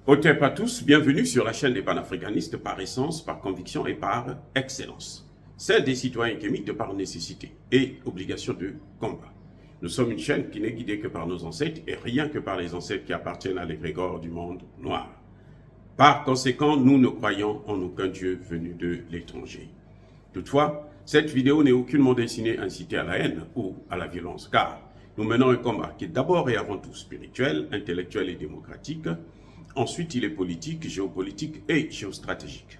Hotep à tous, bienvenue sur la chaîne des panafricanistes par essence, par conviction et par excellence. Celle des citoyens kémites par nécessité et obligation de combat. Nous sommes une chaîne qui n'est guidée que par nos ancêtres et rien que par les ancêtres qui appartiennent à l'égrégore du monde noir. Par conséquent, nous ne croyons en aucun Dieu venu de l'étranger. Toutefois, cette vidéo n'est aucunement destinée à inciter à la haine ou à la violence, car nous menons un combat qui est d'abord et avant tout spirituel, intellectuel et démocratique. Ensuite, il est politique, géopolitique et géostratégique.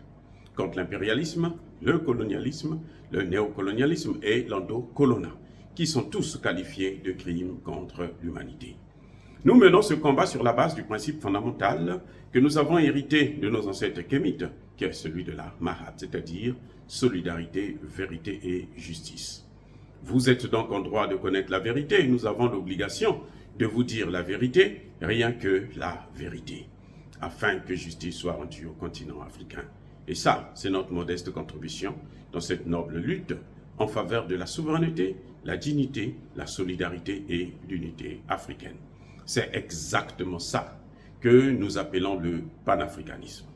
Contre l'impérialisme, le colonialisme, le néocolonialisme et l'endocolonat, qui sont tous qualifiés de crimes contre l'humanité. Nous menons ce combat sur la base du principe fondamental que nous avons hérité de nos ancêtres kémites, qui est celui de la Mahat, c'est-à-dire solidarité, vérité et justice. Vous êtes donc en droit de connaître la vérité et nous avons l'obligation de vous dire la vérité, rien que la vérité, afin que justice soit rendue au continent africain. Et ça, c'est notre modeste contribution dans cette noble lutte en faveur de la souveraineté, la dignité, la solidarité et l'unité africaine. C'est exactement ça que nous appelons le panafricanisme.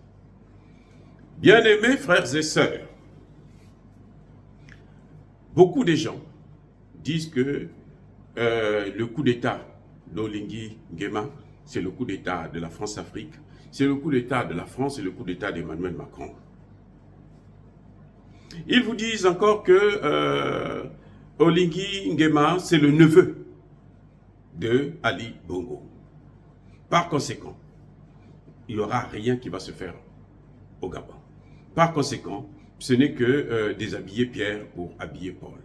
Bien-aimés frères et sœurs, beaucoup de gens disent que le coup d'État d'Oligui Nguema, c'est le coup d'État de la France-Afrique, c'est le coup d'État de la France et le coup d'État d'Emmanuel Macron. Ils vous disent encore que Oligui Nguema, c'est le neveu de Ali Bongo. Par conséquent, il n'y aura rien qui va se faire au Gabon. Par conséquent, ce n'est que déshabiller Pierre pour habiller Paul.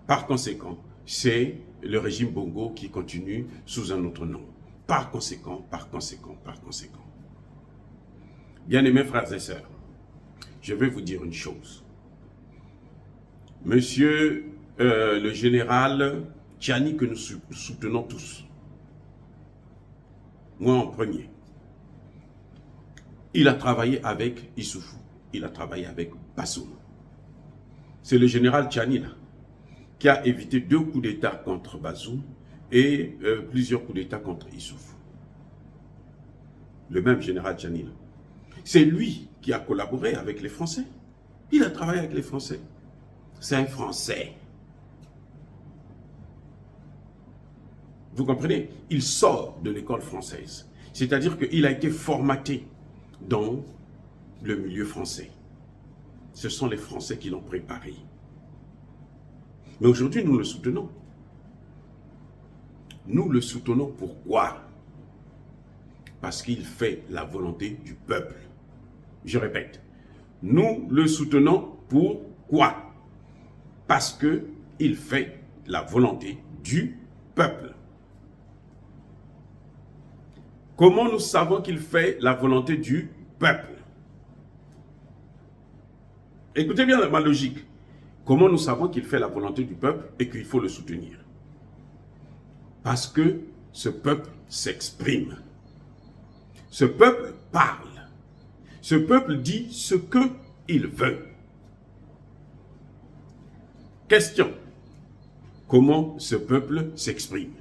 Par conséquent, c'est le régime Bongo qui continue sous un autre nom. Par conséquent. Bien-aimés frères et sœurs, je vais vous dire une chose. Monsieur le général Tchiani, que nous soutenons tous, moi en premier, il a travaillé avec Issoufou, il a travaillé avec Bazoum. C'est le général Tchiani là, qui a évité 2 coups d'État contre Bazoum et plusieurs coups d'État contre Issoufou. Le même général Tchiani là. C'est lui qui a collaboré avec les Français. Il a travaillé avec les Français. C'est un Français. Vous comprenez? Il sort de l'école française. C'est-à-dire qu'il a été formaté dans le milieu français. Ce sont les Français qui l'ont préparé. Mais aujourd'hui, nous le soutenons. Nous le soutenons pourquoi? Parce qu'il fait la volonté du peuple. Je répète, nous le soutenons pourquoi? Parce qu'il fait la volonté du peuple. Comment nous savons qu'il fait la volonté du peuple? Écoutez bien ma logique. Comment nous savons qu'il fait la volonté du peuple et qu'il faut le soutenir? Parce que ce peuple s'exprime. Ce peuple parle. Ce peuple dit ce qu'il veut. Question. Comment ce peuple s'exprime?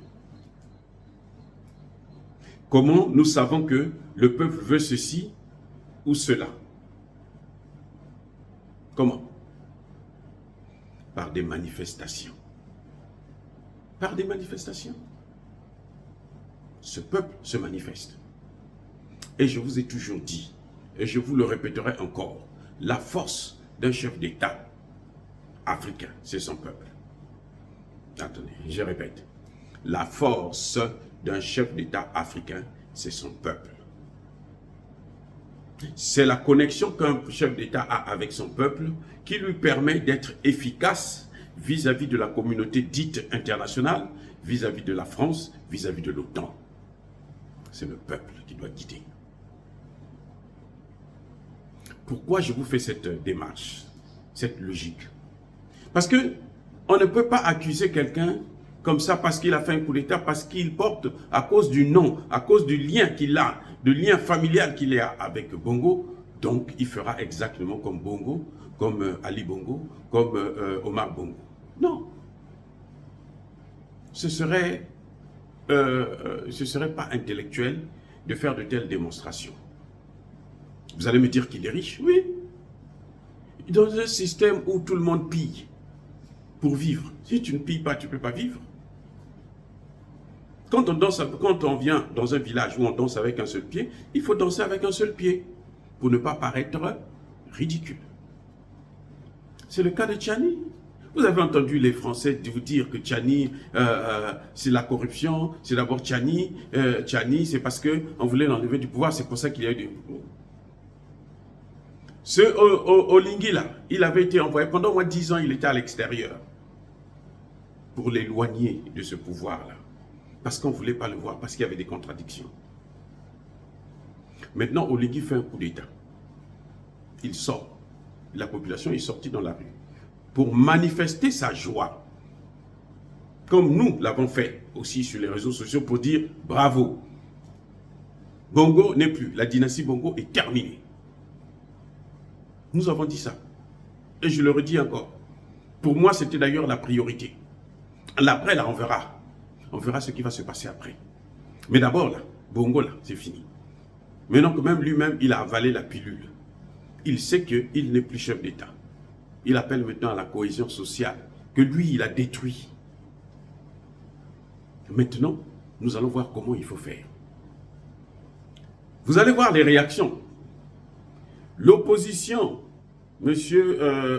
Comment nous savons que le peuple veut ceci ou cela? Comment? Par des manifestations. Par des manifestations. Ce peuple se manifeste. Et je vous ai toujours dit, et je vous le répéterai encore, la force d'un chef d'État africain, c'est son peuple. Attendez, je répète. La force d'un chef d'État africain, c'est son peuple. C'est la connexion qu'un chef d'État a avec son peuple qui lui permet d'être efficace vis-à-vis de la communauté dite internationale, vis-à-vis de la France, vis-à-vis de l'OTAN. C'est le peuple qui doit guider. Pourquoi je vous fais cette démarche, cette logique? Parce que on ne peut pas accuser quelqu'un comme ça parce qu'il a fait un coup d'État, parce qu'il porte, à cause du nom, à cause du lien qu'il a, du lien familial qu'il a avec Bongo, donc il fera exactement comme Bongo, comme Ali Bongo, comme Omar Bongo. Non. Ce serait pas intellectuel de faire de telles démonstrations. Vous allez me dire qu'il est riche? Oui. Dans un système où tout le monde pille pour vivre. Si tu ne pilles pas, tu ne peux pas vivre. Quand on vient dans un village où on danse avec un seul pied, il faut danser avec un seul pied pour ne pas paraître ridicule. C'est le cas de Tchani. Vous avez entendu les Français vous dire que Tchani, c'est la corruption, c'est d'abord Tchani. Tchani, c'est parce qu'on voulait l'enlever du pouvoir, c'est pour ça qu'il y a eu des... Ce Oligui là, il avait été envoyé, pendant au moins 10 ans, il était à l'extérieur pour l'éloigner de ce pouvoir-là. Parce qu'on ne voulait pas le voir, parce qu'il y avait des contradictions. Maintenant, Oligui fait un coup d'État. Il sort. La population est sortie dans la rue pour manifester sa joie. Comme nous l'avons fait aussi sur les réseaux sociaux pour dire bravo. Bongo n'est plus. La dynastie Bongo est terminée. Nous avons dit ça. Et je le redis encore. Pour moi, c'était d'ailleurs la priorité. Après, là, on verra. On verra ce qui va se passer après. Mais d'abord, là, Bongo, là, c'est fini. Maintenant que même lui-même, il a avalé la pilule. Il sait qu'il n'est plus chef d'État. Il appelle maintenant à la cohésion sociale, que lui, il a détruit. Maintenant, nous allons voir comment il faut faire. Vous allez voir les réactions. L'opposition, M.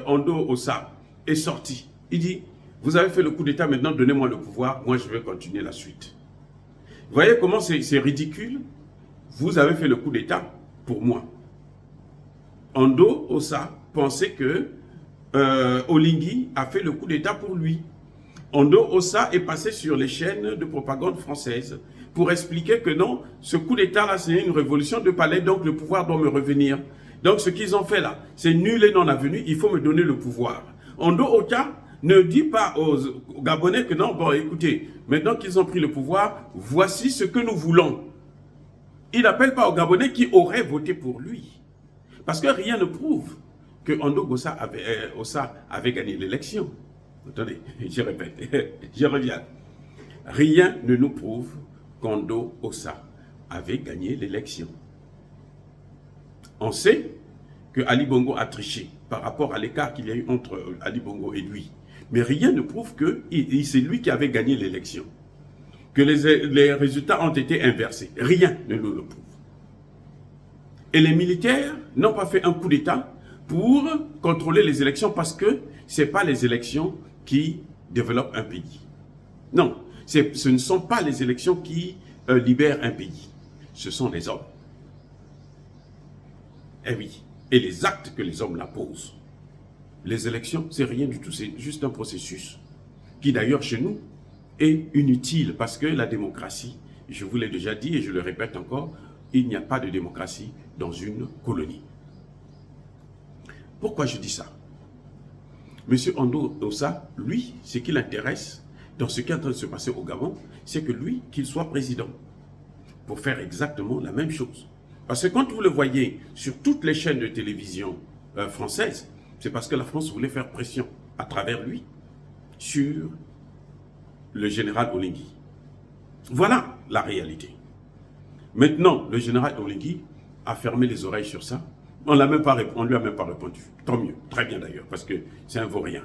Ando Ossa, est sorti. Il dit, vous avez fait le coup d'État, maintenant donnez-moi le pouvoir, moi je vais continuer la suite. Vous voyez comment c'est ridicule? Vous avez fait le coup d'État pour moi. Ando Ossa pensait que Oligui a fait le coup d'État pour lui. Ando Ossa est passé sur les chaînes de propagande françaises pour expliquer que non, ce coup d'État-là, c'est une révolution de palais, donc le pouvoir doit me revenir. Donc ce qu'ils ont fait là, c'est nul et non avenu, il faut me donner le pouvoir. Ando Ossa ne dit pas aux Gabonais que non, bon écoutez, maintenant qu'ils ont pris le pouvoir, voici ce que nous voulons. Il n'appelle pas aux Gabonais qui auraient voté pour lui. Parce que rien ne prouve que Ando Ossa avait gagné l'élection. Attendez, je répète, je reviens. Rien ne nous prouve qu'Ando Ossa avait gagné l'élection. On sait que Ali Bongo a triché par rapport à l'écart qu'il y a eu entre Ali Bongo et lui. Mais rien ne prouve que c'est lui qui avait gagné l'élection. Que les résultats ont été inversés. Rien ne nous le prouve. Et les militaires n'ont pas fait un coup d'État pour contrôler les élections parce que ce n'est pas les élections qui développent un pays. Non, ce ne sont pas les élections qui libèrent un pays. Ce sont les hommes. Eh oui, et les actes que les hommes la posent. Les élections, c'est rien du tout, c'est juste un processus qui d'ailleurs chez nous est inutile parce que la démocratie, je vous l'ai déjà dit et je le répète encore, il n'y a pas de démocratie dans une colonie. Pourquoi je dis ça? Monsieur Ando Ossa, lui, ce qui l'intéresse dans ce qui est en train de se passer au Gabon, c'est que lui, qu'il soit président pour faire exactement la même chose. Parce que quand vous le voyez sur toutes les chaînes de télévision françaises, c'est parce que la France voulait faire pression à travers lui sur le général Oligui. Voilà la réalité. Maintenant, le général Oligui a fermé les oreilles sur ça. On lui a même pas répondu. Tant mieux, très bien d'ailleurs, parce que c'est un vaurien.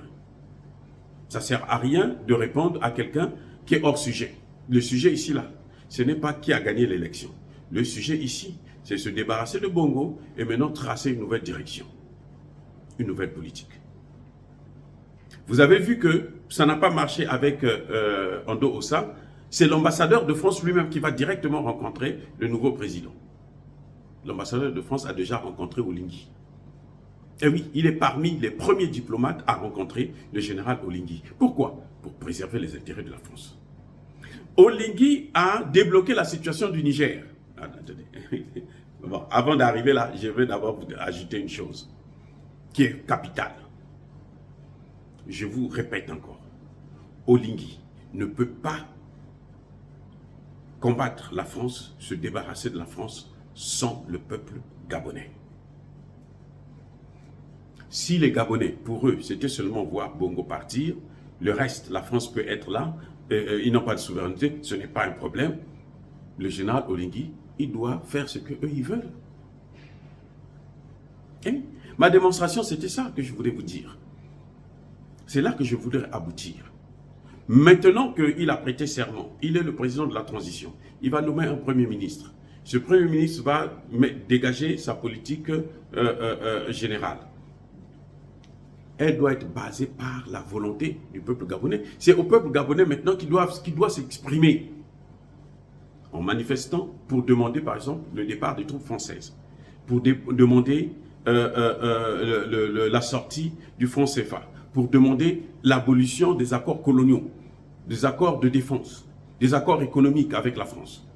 Ça ne sert à rien de répondre à quelqu'un qui est hors sujet. Le sujet ici, là, ce n'est pas qui a gagné l'élection. Le sujet ici, c'est se débarrasser de Bongo et maintenant tracer une nouvelle direction, une nouvelle politique. Vous avez vu que ça n'a pas marché avec Ando Ossa. C'est l'ambassadeur de France lui-même qui va directement rencontrer le nouveau président. L'ambassadeur de France a déjà rencontré Oligui. Et oui, il est parmi les premiers diplomates à rencontrer le général Oligui. Pourquoi? Pour préserver les intérêts de la France. Oligui a débloqué la situation du Niger. Attendez. Bon, avant d'arriver là, je vais d'abord vous ajouter une chose qui est capitale. Je vous répète encore. Oligui ne peut pas combattre la France, se débarrasser de la France sans le peuple gabonais. Si les Gabonais, pour eux, c'était seulement voir Bongo partir, le reste, la France peut être là, ils n'ont pas de souveraineté, ce n'est pas un problème. Le général Oligui il doit faire ce qu'eux, ils veulent. Et ma démonstration, c'était ça que je voulais vous dire. C'est là que je voudrais aboutir. Maintenant qu'il a prêté serment, il est le président de la transition, il va nommer un premier ministre. Ce premier ministre va dégager sa politique générale. Elle doit être basée par la volonté du peuple gabonais. C'est au peuple gabonais maintenant qui doit s'exprimer en manifestant pour demander par exemple le départ des troupes françaises, pour demander la sortie du franc CFA, pour demander l'abolition des accords coloniaux, des accords de défense, des accords économiques avec la France.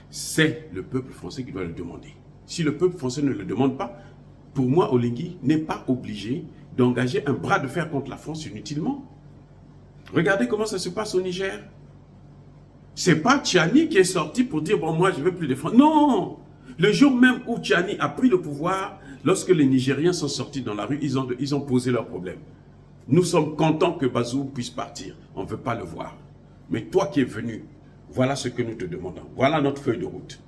C'est le peuple français qui doit le demander. Si le peuple français ne le demande pas, pour moi, Oligui n'est pas obligé d'engager un bras de fer contre la France inutilement. Regardez comment ça se passe au Niger. C'est pas Tchani qui est sorti pour dire, bon, moi, je ne veux plus défendre. Non! Le jour même où Tchani a pris le pouvoir, lorsque les Nigériens sont sortis dans la rue, ils ont posé leurs problèmes. Nous sommes contents que Bazoum puisse partir. On ne veut pas le voir. Mais toi qui es venu, voilà ce que nous te demandons. Voilà notre feuille de route.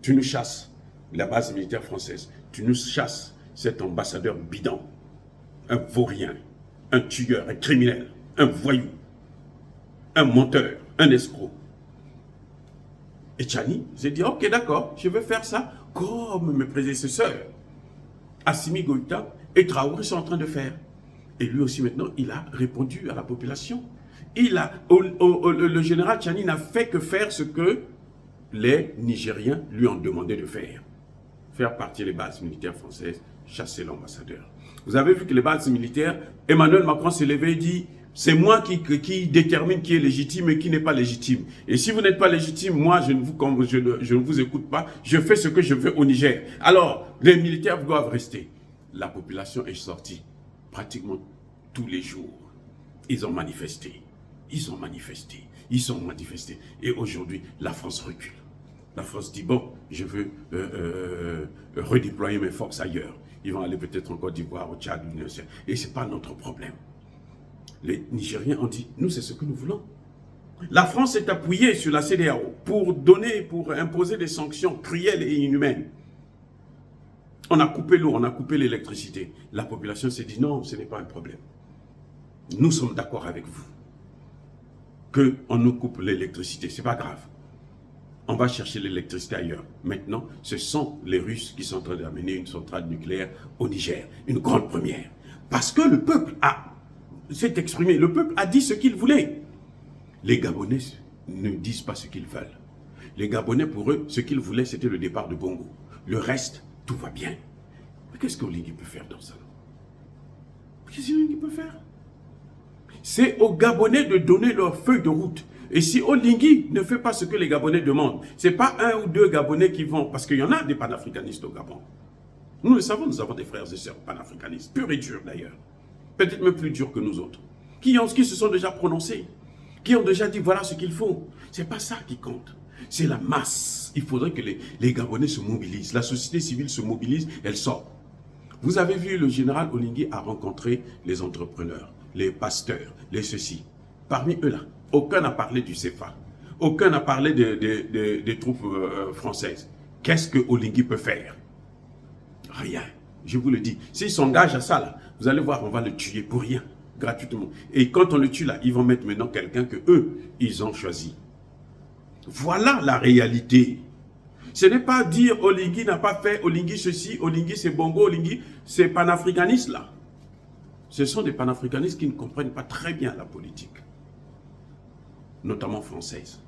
Tu nous chasses la base militaire française. Tu nous chasses cet ambassadeur bidon. Un vaurien, un tueur, un criminel, un voyou, un menteur, un escroc. Et Tchani s'est dit, ok, d'accord, je vais faire ça comme mes prédécesseurs. Assimi Goïta et Traoré sont en train de faire. Et lui aussi maintenant, il a répondu à la population. Le général Tchani n'a fait que faire ce que les Nigériens lui ont demandé de faire. Faire partir les bases militaires françaises, chasser l'ambassadeur. Vous avez vu que les bases militaires, Emmanuel Macron s'est levé et dit, c'est moi qui détermine qui est légitime et qui n'est pas légitime. Et si vous n'êtes pas légitime, moi, je ne vous écoute pas. Je fais ce que je veux au Niger. Alors, les militaires doivent rester. La population est sortie pratiquement tous les jours. Ils ont manifesté. Ils ont manifesté. Ils ont manifesté. Et aujourd'hui, la France recule. La France dit, bon, je veux redéployer mes forces ailleurs. Ils vont aller peut-être en Côte d'Ivoire, au Tchad, et ce n'est pas notre problème. Les Nigériens ont dit, nous c'est ce que nous voulons. La France s'est appuyée sur la CEDEAO pour imposer des sanctions cruelles et inhumaines. On a coupé l'eau, on a coupé l'électricité. La population s'est dit, non, ce n'est pas un problème. Nous sommes d'accord avec vous. Qu'on nous coupe l'électricité, ce n'est pas grave. On va chercher l'électricité ailleurs. Maintenant, ce sont les Russes qui sont en train d'amener une centrale nucléaire au Niger. Une grande première. Parce que le peuple s'est exprimé. Le peuple a dit ce qu'il voulait. Les Gabonais ne disent pas ce qu'ils veulent. Les Gabonais, pour eux, ce qu'ils voulaient, c'était le départ de Bongo. Le reste, tout va bien. Mais qu'est-ce qu'Oligui peut faire dans ça? Qu'est-ce qu'Oligui peut faire? C'est aux Gabonais de donner leur feuille de route. Et si Oligui ne fait pas ce que les Gabonais demandent, ce n'est pas un ou deux Gabonais qui vont, parce qu'il y en a des panafricanistes au Gabon. Nous le savons, nous avons des frères et sœurs panafricanistes, purs et durs d'ailleurs. Peut-être même plus durs que nous autres. Qui se sont déjà prononcés, qui ont déjà dit voilà ce qu'il faut. Ce n'est pas ça qui compte. C'est la masse. Il faudrait que les Gabonais se mobilisent. La société civile se mobilise, elle sort. Vous avez vu, le général Oligui a rencontré les entrepreneurs, les pasteurs, les ceci. Parmi eux là, aucun n'a parlé du CFA. Aucun n'a parlé des troupes françaises. Qu'est-ce que Oligui peut faire? Rien. Je vous le dis. S'il s'engage à ça, là, vous allez voir, on va le tuer pour rien, gratuitement. Et quand on le tue là, ils vont mettre maintenant quelqu'un que eux, ils ont choisi. Voilà la réalité. Ce n'est pas dire Oligui n'a pas fait, Oligui ceci, Oligui c'est Bongo, Oligui c'est panafricaniste là. Ce sont des panafricanistes qui ne comprennent pas très bien la politique, notamment française.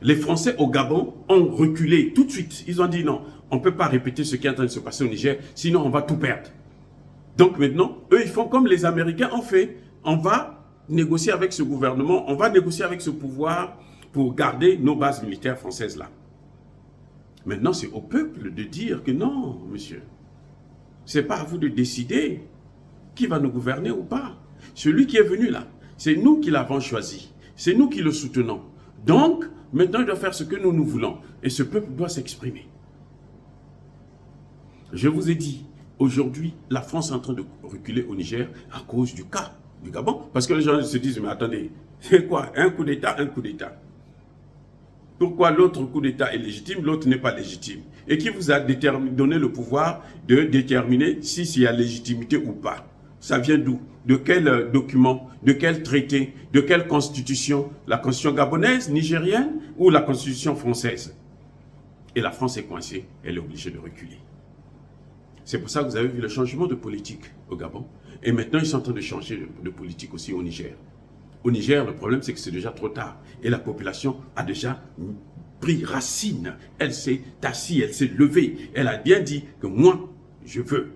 Les Français au Gabon ont reculé tout de suite. Ils ont dit non, on ne peut pas répéter ce qui est en train de se passer au Niger, sinon on va tout perdre. Donc maintenant, eux, ils font comme les Américains ont fait. On va négocier avec ce gouvernement, on va négocier avec ce pouvoir pour garder nos bases militaires françaises là. Maintenant, c'est au peuple de dire que non, monsieur, ce n'est pas à vous de décider qui va nous gouverner ou pas. Celui qui est venu là, c'est nous qui l'avons choisi. C'est nous qui le soutenons. Donc, maintenant, il doit faire ce que nous voulons. Et ce peuple doit s'exprimer. Je vous ai dit, aujourd'hui, la France est en train de reculer au Niger à cause du cas du Gabon. Parce que les gens se disent, mais attendez, c'est quoi? Un coup d'État, un coup d'État. Pourquoi l'autre coup d'État est légitime, l'autre n'est pas légitime? Et qui vous a donné le pouvoir de déterminer s'il y a légitimité ou pas? Ça vient d'où? De quel document? De quel traité? De quelle constitution? La constitution gabonaise, nigérienne ou la constitution française? Et la France est coincée, elle est obligée de reculer. C'est pour ça que vous avez vu le changement de politique au Gabon. Et maintenant, ils sont en train de changer de politique aussi au Niger. Au Niger, le problème, c'est que c'est déjà trop tard. Et la population a déjà pris racine. Elle s'est assise, elle s'est levée. Elle a bien dit que moi, je veux.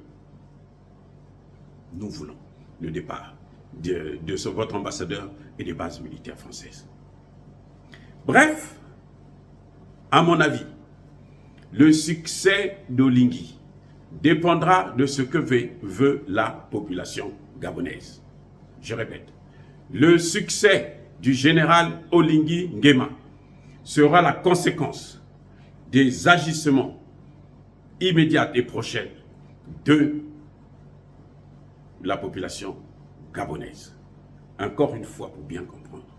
Nous voulons le départ de votre ambassadeur et des bases militaires françaises. Bref, à mon avis, le succès d'Oligui dépendra de ce que veut la population gabonaise. Je répète, le succès du général Oligui Nguema sera la conséquence des agissements immédiats et prochains de la population gabonaise. Encore une fois, pour bien comprendre,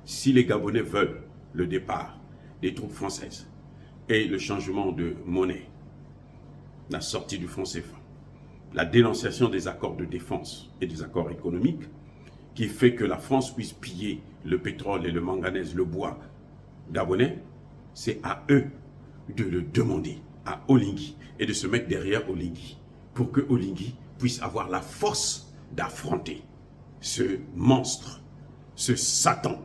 si les Gabonais veulent le départ des troupes françaises et le changement de monnaie, la sortie du franc CFA, la dénonciation des accords de défense et des accords économiques qui fait que la France puisse piller le pétrole et le manganèse, le bois gabonais, c'est à eux de le demander à Oligui et de se mettre derrière Oligui pour que Oligui puisse avoir la force d'affronter ce monstre, ce Satan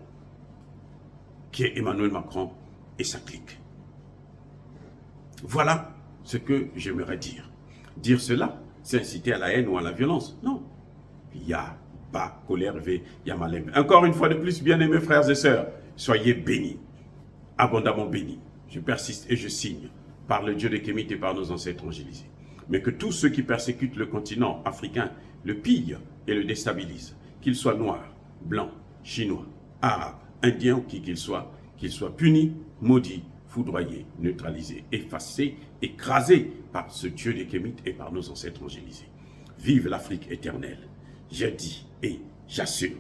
qui est Emmanuel Macron et sa clique. Voilà ce que j'aimerais dire. Dire cela, c'est inciter à la haine ou à la violence. Non. Il y a pas colère, il y a malin. Encore une fois de plus, bien-aimés frères et sœurs, soyez bénis, abondamment bénis. Je persiste et je signe par le Dieu des Kémites et par nos ancêtres angélisés. Mais que tous ceux qui persécutent le continent africain le pillent et le déstabilisent, qu'ils soient noirs, blancs, chinois, arabes, indiens ou qui qu'ils soient punis, maudits, foudroyés, neutralisés, effacés, écrasés par ce Dieu des Kémites et par nos ancêtres angélisés. Vive l'Afrique éternelle. Je dis et j'assure.